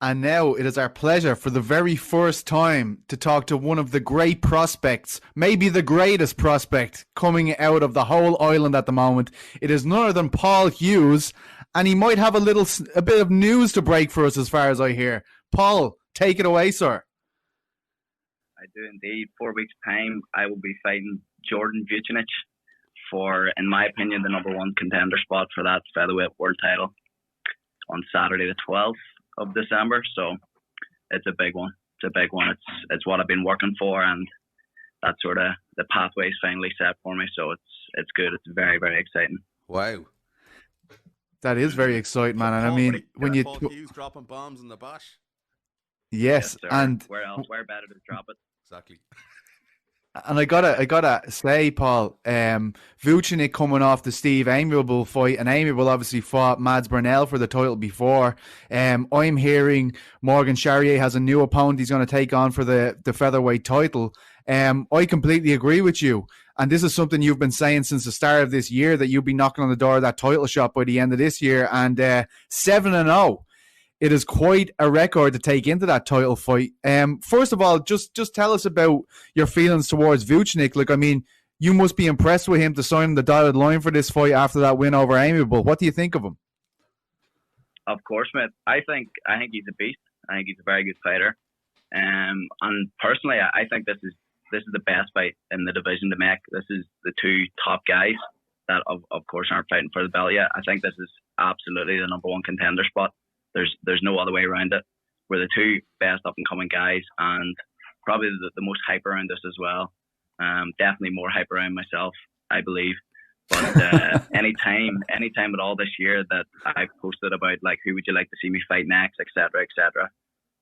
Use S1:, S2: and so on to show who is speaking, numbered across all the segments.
S1: And now it is our pleasure for the very first time to talk to one of the great prospects, maybe the greatest prospect coming out of the whole island at the moment. It is none other than Paul Hughes, and he might have a bit of news to break for us as far as I hear. Paul, take it away, sir.
S2: I do indeed. 4 weeks' time, I will be fighting Jordan Vucenic for, in my opinion, the number one contender spot for that featherweight world title on Saturday the 12th of December. So it's a big one. It's a big one. It's what I've been working for, and that sort of the pathway's finally set for me. So it's good. It's very, very exciting.
S3: Wow.
S1: That is very exciting, man. And I mean, when you
S3: Paul Hughes dropping bombs in the bash.
S1: Yes, and
S2: where better to drop it?
S3: Exactly.
S1: And I gotta say, Paul, Vucenic coming off the Steve Amiable fight, and Amiable obviously fought Mads Burnell for the title before. I'm hearing Morgan Charrière has a new opponent he's going to take on for the featherweight title. I completely agree with you, and this is something you've been saying since the start of this year, that you'll be knocking on the door of that title shot by the end of this year. And 7-0. It is quite a record to take into that title fight. First of all, just tell us about your feelings towards Vucenic. Like, I mean, you must be impressed with him to sign the dotted line for this fight after that win over Amiable. What do you think of him?
S2: Of course, mate. I think he's a beast. I think he's a very good fighter. And personally, I think this is the best fight in the division to make. This is the two top guys that, of course, aren't fighting for the belt yet. I think this is absolutely the number one contender spot. There's no other way around it. We're the two best up and coming guys, and probably the most hype around us as well. Definitely more hype around myself, I believe. But anytime at all this year that I've posted about, like, who would you like to see me fight next, etc.,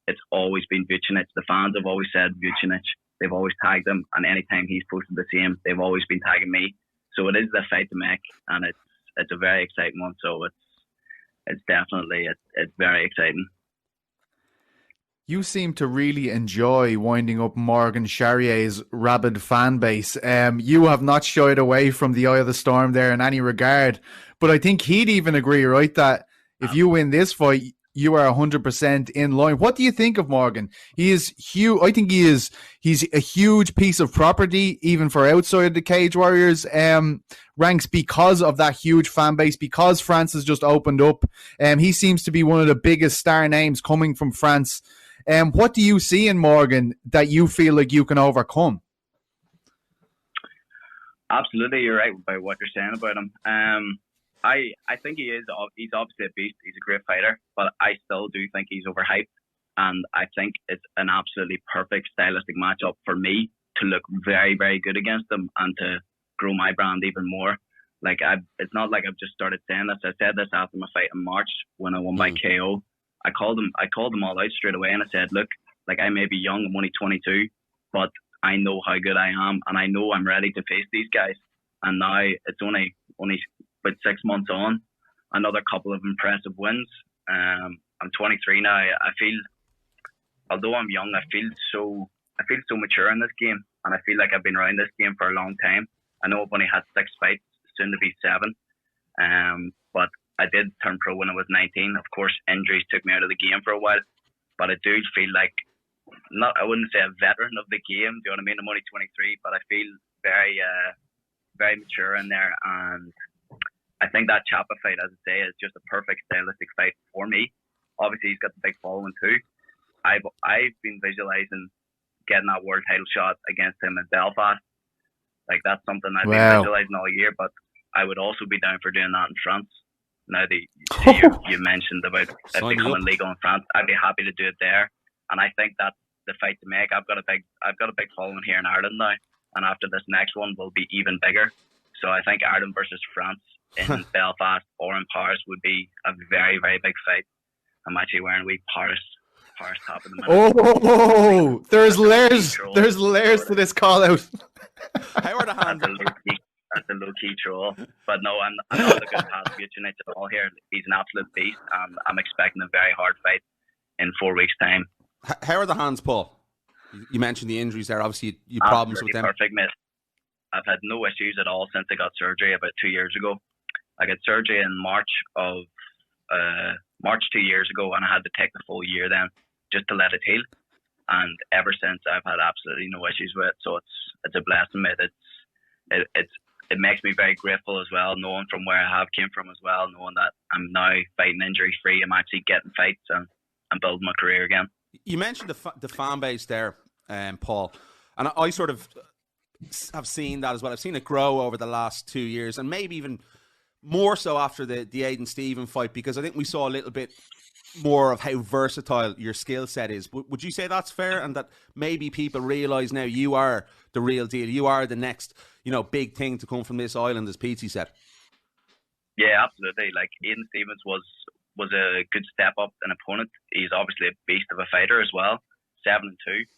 S2: it's always been Vucenic. The fans have always said Vucenic. They've always tagged him, and anytime he's posted the same, they've always been tagging me. So it is the fight to make, and it's a very exciting one. So it's definitely it's very exciting.
S1: You seem to really enjoy winding up Morgan Charrier's rabid fan base. You have not shied away from the eye of the storm there in any regard. But I think he'd even agree, right, that if you win this fight, you are 100% in line. What do you think of Morgan? He is huge. I think he's a huge piece of property, even for outside the Cage Warriors ranks, because of that huge fan base, because France has just opened up. He seems to be one of the biggest star names coming from France. What do you see in Morgan that you feel like you can overcome?
S2: Absolutely, you're right about what you're saying about him. I think he's obviously a beast. He's a great fighter, but I still do think he's overhyped, and I think it's an absolutely perfect stylistic matchup for me to look very, very good against him and to grow my brand even more. Like, it's not like I've just started saying this. I said this after my fight in March when I won by KO. I called them all out straight away, and I said, look, like, I may be young, I'm only 22, but I know how good I am, and I know I'm ready to face these guys. And now it's only about 6 months on, another couple of impressive wins. I'm 23 now. I feel, although I'm young, I feel so mature in this game, and I feel like I've been around this game for a long time. I know I've only had 6 fights, soon to be 7, but I did turn pro when I was 19. Of course, injuries took me out of the game for a while, but I do feel like, I wouldn't say a veteran of the game. Do you know what I mean? I'm only 23, but I feel very, very mature in there, and I think that Chapa fight, as I say, is just a perfect stylistic fight for me. Obviously, he's got the big following too. I've been visualizing getting that world title shot against him in Belfast. Like, that's something I've been visualizing all year, but I would also be down for doing that in France. Now that you mentioned about it becoming legal in France, I'd be happy to do it there. And I think that's the fight to make. I've got a big following here in Ireland now, and after this next one will be even bigger. So I think Ireland versus France in Belfast or in Paris would be a very, very big fight. I'm actually wearing a wee Paris top at the minute.
S1: Oh, there's layers to this call out.
S3: How are the hands?
S2: That's a low-key troll. But no, I'm not looking past Vucenic at all here. He's an absolute beast, and I'm expecting a very hard fight in 4 weeks' time.
S3: How are the hands, Paul? You mentioned the injuries there. Obviously, you problems with them.
S2: Perfect, mate. I've had no issues at all since I got surgery about 2 years ago. I got surgery in March of March 2 years ago, and I had to take the full year then just to let it heal. And ever since, I've had absolutely no issues with it. So it's a blessing, mate. It makes me very grateful as well, knowing from where I have came from as well, knowing that I'm now fighting injury free. I'm actually getting fights and building my career again.
S3: You mentioned the fan base there, Paul, and I sort of have seen that as well. I've seen it grow over the last 2 years, and maybe even more so after the Aidan Stephen fight, because I think we saw a little bit more of how versatile your skill set is. Would you say that's fair, and that maybe people realise now you are the real deal? You are the next, big thing to come from this island, as Petey said.
S2: Yeah, absolutely. Like, Aidan Stevens was a good step up an opponent. He's obviously a beast of a fighter as well. 7-2,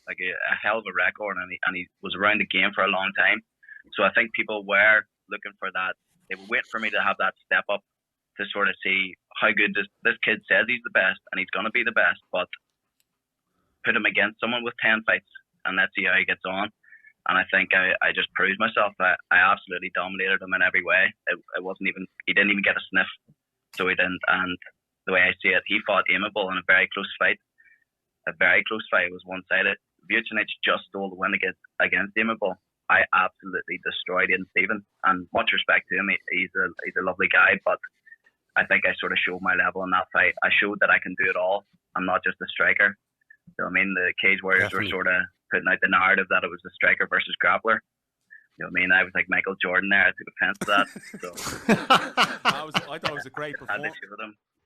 S2: like a hell of a record, and he was around the game for a long time. So I think people were looking for that. They were waiting for me to have that step up to sort of see how good this kid says he's the best, and he's going to be the best, but put him against someone with 10 fights and let's see how he gets on. And I think I just proved myself. I absolutely dominated him in every way. He didn't even get a sniff, so he didn't. And the way I see it, he fought amiable in a very close fight. A very close fight. It was one-sided. Vucenic just stole the win against amiable. I absolutely destroyed Aidan Stephen, and much respect to him. He's a lovely guy, but I think I sort of showed my level in that fight. I showed that I can do it all. I'm not just a striker. So, I mean, the Cage Warriors were sort of putting out the narrative that it was a striker versus grappler. You know what I mean? I was like Michael Jordan there. I took offense to that. So
S3: I thought it was a great performance.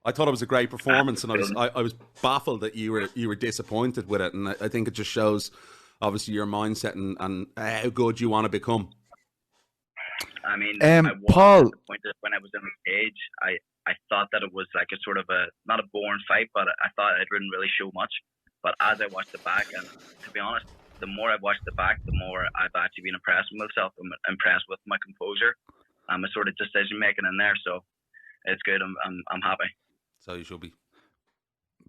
S2: I
S3: thought it was a great performance, and I was baffled that you were disappointed with it. And I think it just shows, obviously, your mindset and how good you want to become.
S2: I mean, I was
S1: Paul,
S2: disappointed when I was in the cage. I thought that it was like a sort of not a boring fight, but I thought I didn't really show much. But as I watched the back, and to be honest, the more I've watched the back, the more I've actually been impressed with myself. I'm impressed with my composure and my sort of decision making in there. So it's good. I'm happy.
S3: So you should be.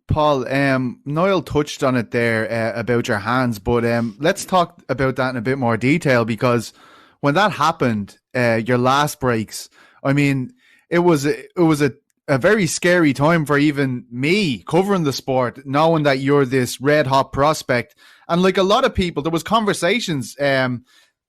S1: Paul, Niall touched on it there about your hands, but let's talk about that in a bit more detail, because when that happened, your last breaks, I mean, it was a very scary time for even me covering the sport, knowing that you're this red hot prospect. And like a lot of people, there was conversations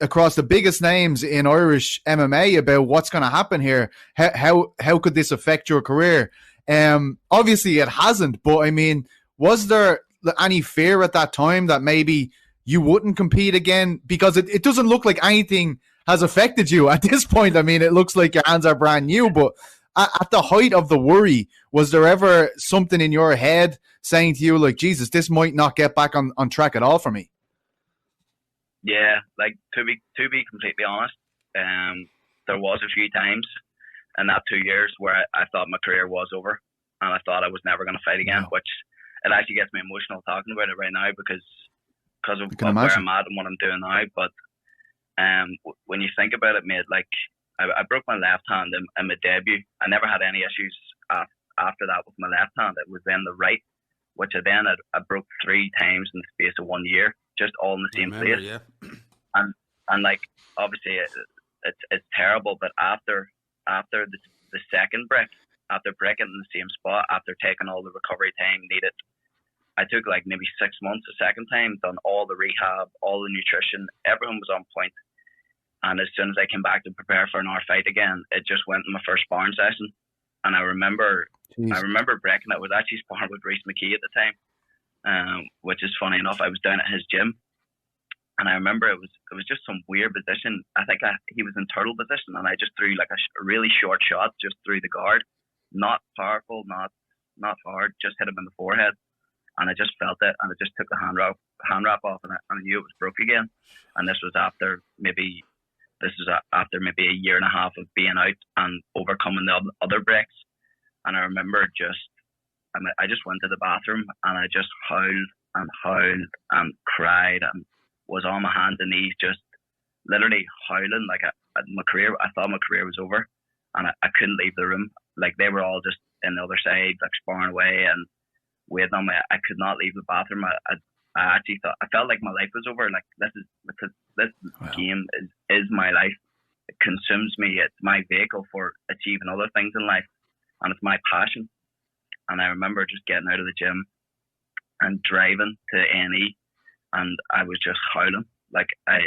S1: across the biggest names in Irish MMA about what's going to happen here. How could this affect your career? Obviously it hasn't, but I mean, was there any fear at that time that maybe you wouldn't compete again? Because it doesn't look like anything has affected you at this point. I mean, it looks like your hands are brand new, but at the height of the worry, was there ever something in your head saying to you, like, Jesus, this might not get back on track at all for me?
S2: Yeah, like to be completely honest, there was a few times in that 2 years where I thought my career was over, and I thought I was never going to fight again, which it actually gets me emotional talking about it right now because of where I'm at and what I'm doing now. But when you think about it, mate, like I broke my left hand in my debut. I never had any issues after that with my left hand. It was then the right, which I broke 3 times in the space of 1 year, just all in the same place.
S3: Yeah.
S2: And like, obviously it's terrible, but after the second break, after breaking in the same spot, after taking all the recovery time needed, I took like maybe 6 months the second time, done all the rehab, all the nutrition, everything was on point. And as soon as I came back to prepare for another fight again, it just went in my first sparring session. And I remember breaking it. I was actually sparring with Reece McKee at the time, which is funny enough. I was down at his gym, and I remember it was just some weird position. I think he was in turtle position, and I just threw like a really short shot just through the guard, not powerful, not hard, just hit him in the forehead, and I just felt it, and I just took the hand wrap off, and I knew it was broke again. And this was after maybe a year and a half of being out and overcoming the other breaks. And I remember I just went to the bathroom and I just howled and cried and was on my hands and knees, just literally howling. Like I thought my career was over, and I couldn't leave the room. Like they were all just in the other side, like sparring away and waiting on me. I could not leave the bathroom. I actually felt like my life was over. Like this game is my life. It consumes me. It's my vehicle for achieving other things in life, and it's my passion. And I remember just getting out of the gym and driving to A&E, and I was just howling. Like, I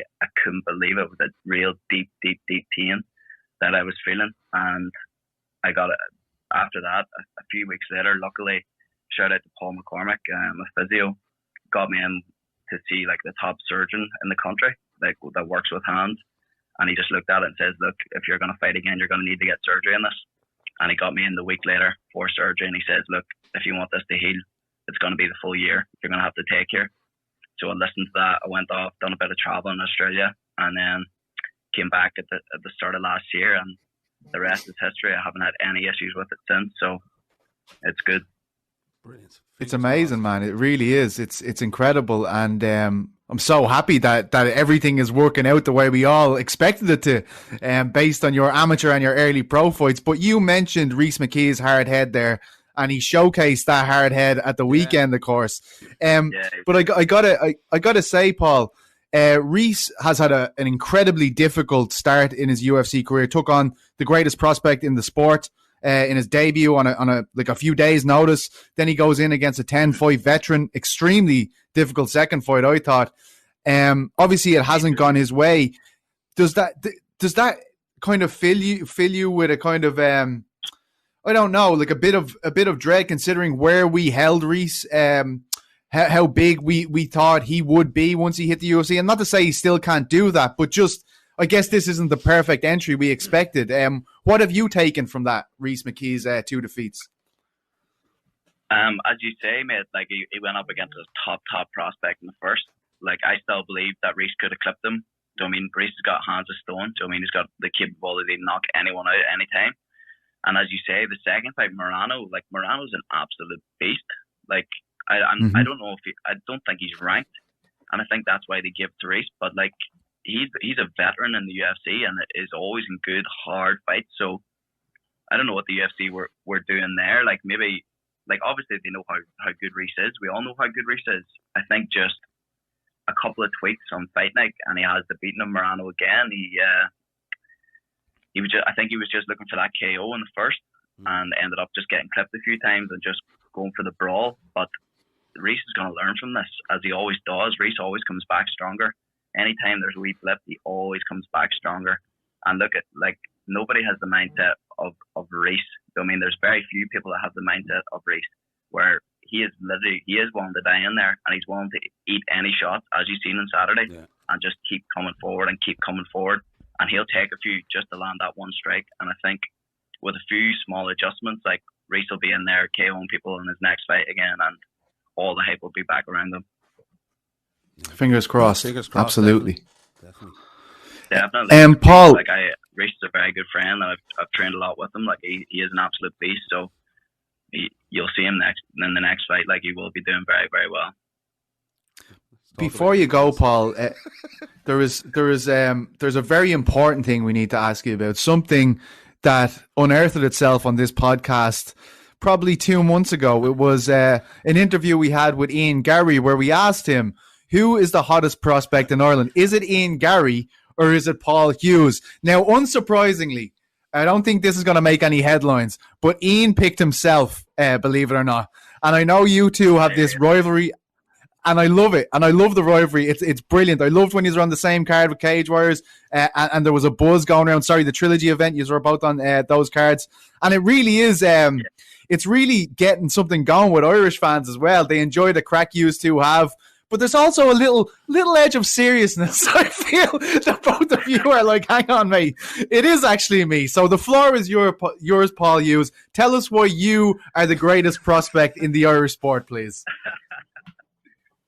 S2: couldn't believe it. With a real deep pain that I was feeling. And I got it after that, a few weeks later, luckily, shout out to Paul McCormick, a physio, got me in to see like the top surgeon in the country, like that works with hands. And he just looked at it and says, look, if you're going to fight again, you're going to need to get surgery on this. And he got me in the week later for surgery. And he says, look, if you want this to heal, it's going to be the full year you're going to have to take here. So I listened to that. I went off, done a bit of travel in Australia, and then came back at the start of last year. And the rest is history. I haven't had any issues with it since. So it's good.
S3: Brilliant.
S1: It's amazing, man. It really is. It's incredible. And I'm so happy that everything is working out the way we all expected it to, based on your amateur and your early pro fights. But you mentioned Rhys McKee's hard head there, and he showcased that hard head at the weekend, of course. But I gotta say, Paul, Rhys has had an incredibly difficult start in his UFC career. Took on the greatest prospect in the sport in his debut on a few days' notice. Then he goes in against a 10-fight veteran. Extremely difficult second fight, I thought. Obviously, it hasn't gone his way. Does that kind of fill you with a kind of I don't know, like a bit of dread, considering where we held Rhys, how big we thought he would be once he hit the UFC, and not to say he still can't do that, but just I guess this isn't the perfect entry we expected. What have you taken from that Rhys McKee's 2 defeats?
S2: As you say, mate, like he went up against a top prospect in the first. Like, I still believe that Rhys could have clipped him. Do you know what I mean? Rhys has got hands of stone. Do you know what I mean? He's got the capability to knock anyone out at any time. And as you say, the second fight, Morano's an absolute beast. Like, I don't know I don't think he's ranked, and I think that's why they give it to Rhys. But like, he's a veteran in the UFC and is always in good hard fights. So I don't know what the UFC were doing there. Like, maybe, like, obviously they know how good Rhys is. We all know how good Rhys is. I think just a couple of tweaks on Fight Night, and he has the beating of Morano again. I think he was just looking for that KO in the first, and ended up just getting clipped a few times and just going for the brawl. But Rhys is going to learn from this, as he always does. Rhys always comes back stronger. Anytime there's a wee blip, he always comes back stronger. And look at, like, nobody has the mindset of Rhys. I mean, there's very few people that have the mindset of Rhys, where he is willing to die in there, and he's willing to eat any shot, as you've seen on Saturday, and just keep coming forward. And he'll take a few just to land that one strike. And I think with a few small adjustments, like, Rhys will be in there KOing people in his next fight again, and all the hype will be back around him.
S1: Fingers crossed. Absolutely.
S2: Definitely.
S1: Paul,
S2: like, Rhys is a very good friend, and I've trained a lot with him. Like, he is an absolute beast. So you'll see him in the next fight. Like, he will be doing very, very well.
S1: Before you go, Paul, there's a very important thing we need to ask you about. Something that unearthed itself on this podcast probably 2 months ago. It was an interview we had with Ian Garry, where we asked him, who is the hottest prospect in Ireland? Is it Ian Garry or is it Paul Hughes? Now, unsurprisingly, I don't think this is going to make any headlines, but Ian picked himself, believe it or not. And I know you two have this rivalry, and I love it. And I love the rivalry. It's brilliant. I loved when you were on the same card with Cage Warriors, and there was a buzz going around. Sorry, the Trilogy event, you were both on those cards. And it really is, it's really getting something going with Irish fans as well. They enjoy the crack you two have. But there's also a little edge of seriousness. I feel that both of you are like, hang on, mate. It is actually me. So the floor is yours, Paul Hughes. Tell us why you are the greatest prospect in the Irish sport, please.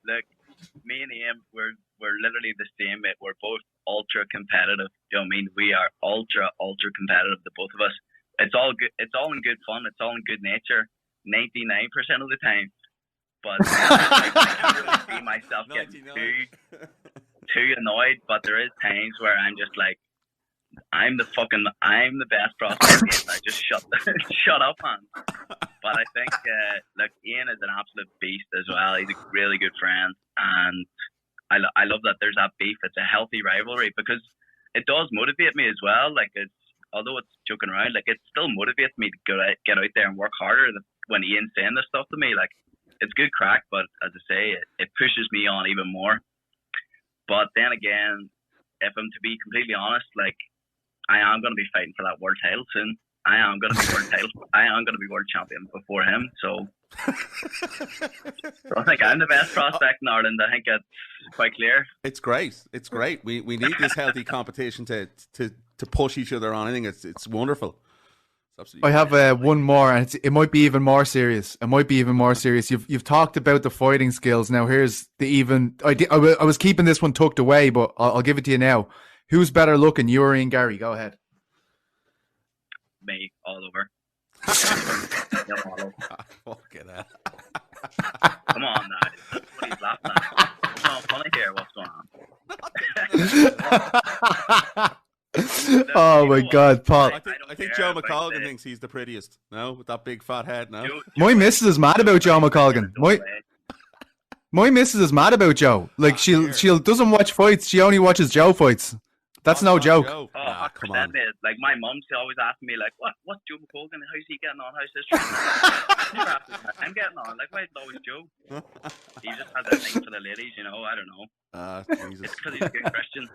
S2: Look, me and Ian, we're literally the same, mate. We're both ultra competitive. You know what I mean? We are ultra competitive, the both of us. It's all good. It's all in good fun. It's all in good nature. 99% of the time. But I can't really see myself getting too annoyed. But there is times where I'm just like, I'm the best prospect. I just shut up, man. But I think, look, Ian is an absolute beast as well. He's a really good friend, and I love that there's that beef. It's a healthy rivalry because it does motivate me as well. Like, although it's joking around, like it still motivates me to get out there and work harder. When Ian's saying this stuff to me, like it's good crack, but as I say, it pushes me on even more. But then again, if I'm to be completely honest, like I am going to be fighting for that world title soon. I am going to be world champion before him. So I think I'm the best prospect in Ireland. I think it's quite clear.
S3: It's great. It's great. We need this healthy competition to push each other on. I think it's wonderful.
S1: I have one more, and it might be even more serious. You've talked about the fighting skills. Now here's the even. I was keeping this one tucked away, but I'll give it to you now. Who's better looking, you or Ian Gary? Go ahead.
S2: Me, all over.
S3: Fucking hell.
S2: Come on now. What are you laughing at? It's not funny here. What's going on?
S1: Oh my God, Paul!
S3: I think Joe McColgan thinks he's the prettiest. No, with that big fat head. No,
S1: my missus is mad about Joe McColgan. My missus is mad about Joe. Like she doesn't watch fights. She only watches Joe fights. That's no joke.
S2: Joe. Come on. Like my mum, she always asks me, like, what's Joe McColgan? How's he getting on? How's his training? I'm getting on. Like, why is it always Joe? He just has a thing for the ladies, you know. I don't know.
S3: Jesus.
S2: It's because he's a good Christian.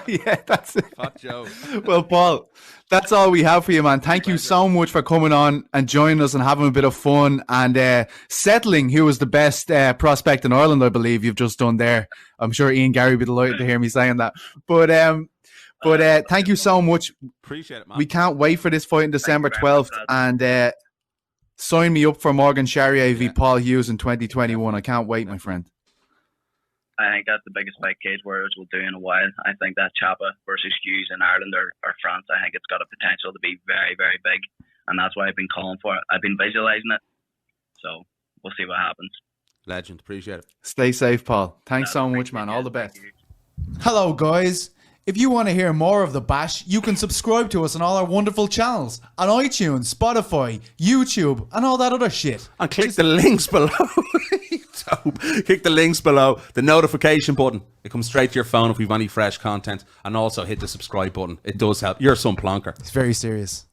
S1: Yeah, that's it.
S3: Fuck Joe.
S1: Well, Paul, that's all we have for you, man. Thank you so much for coming on and joining us and having a bit of fun and settling who was the best prospect in Ireland, I believe you've just done there. I'm sure Ian Gary would be delighted to hear me saying that. But thank you so much.
S3: Appreciate it, man.
S1: We can't wait for this fight on December 12th. And sign me up for Morgan Charrière v. Paul Hughes in 2021. I can't wait, my friend.
S2: I think that's the biggest fight Cage Warriors will do in a while. I think that Chapa versus Hughes in Ireland or France, I think it's got a potential to be very, very big. And that's why I've been calling for it. I've been visualizing it. So we'll see what happens.
S3: Legend. Appreciate it.
S1: Stay safe, Paul. Thanks so much, man. All the best. Hello, guys. If you want to hear more of The Bash, you can subscribe to us on all our wonderful channels on iTunes, Spotify, YouTube, and all that other shit.
S3: And click the links below. Click the links below, the notification button. It comes straight to your phone if we've any fresh content. And also hit the subscribe button. It does help. You're some plonker.
S1: It's very serious.